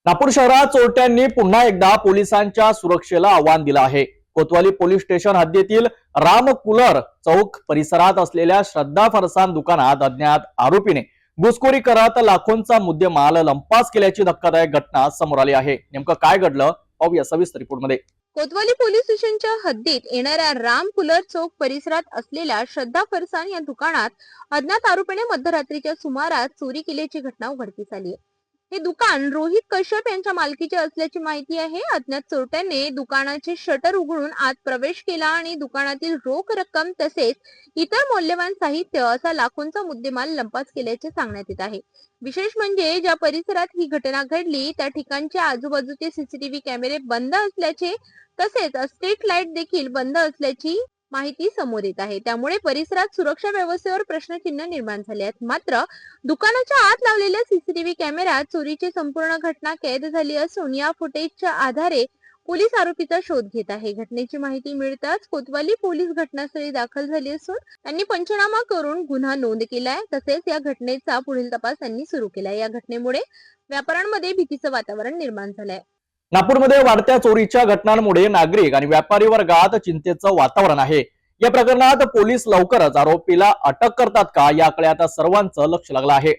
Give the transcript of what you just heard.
नागपूर शहरात चोरट्यांनी पुन्हा एकदा पोलिसांच्या सुरक्षेला आव्हान दिलं आहे। कोतवाली पोलीस स्टेशन हद्दीतील राम कुलर चौक परिसरात असलेल्या श्रद्धा फरसान दुकानात अज्ञात आरोपीने घुसखोरी करत लाखोंचा मुद्देमाल लंपास केल्याची धक्कादायक घटना समोर आली आहे। नेमकं काय घडलं पाहूया सविस्तर रिपोर्टमध्ये। कोतवाली पोलीस स्टेशनच्या हद्दीत येणाऱ्या राम कुलर चौक परिसरात असलेल्या श्रद्धा फरसान या दुकानात अज्ञात आरोपीने मध्यरात्रीच्या सुमारास चोरी केल्याची घटना उघडकीस आली आहे। हे दुकान रोहित कश्यप यांच्या मालकीचे असल्याची माहिती आहे। अज्ञात चोरट्याने दुकानाचे शटर उघडून आत प्रवेश केला आणि दुकानातील रोख रक्कम तसेच इतर मौल्यवान साहित्य असा लाखोंचा मुद्देमाल लंपास केल्याचे सांगण्यात येत आहे। विशेष म्हणजे ज्या परिसरात ही घटना घडली त्या ठिकाणचे आजूबाजूचे सीसीटीव्ही कॅमेरे बंद असल्याचे तसेच स्ट्रीट लाईट देखील बंद असल्याची माहिती समोर येत आहे। त्यामुळे परिसरात सुरक्षा व्यवस्थेवर प्रश्नचिन्ह निर्माण झाले आहेत। मात्र दुकानाच्या आत लावलेल्या सीसीटीव्ही कॅमेऱ्यात चोरीची संपूर्ण घटना कैद झाली असून या फुटेजच्या आधारे पोलीस आरोपीचा शोध घेत आहे। घटनेची माहिती मिळताच कोतवाली पोलीस घटनास्थळी दाखल झाली असून त्यांनी पंचनामा करून गुन्हा नोंद केलाय। तसेच या घटनेचा पुढील तपास त्यांनी सुरू केलाय। या घटनेमुळे व्यापाऱ्यांमध्ये भीतीचं वातावरण निर्माण झालंय। नागपूरमध्ये वाढत्या चोरीच्या घटनांमुळे नागरिक आणि व्यापारी वर्गात चिंतेचं वातावरण आहे। या प्रकरणात पोलीस लवकरच आरोपीला अटक करतात का याकडे आता सर्वांचं लक्ष लागलं आहे।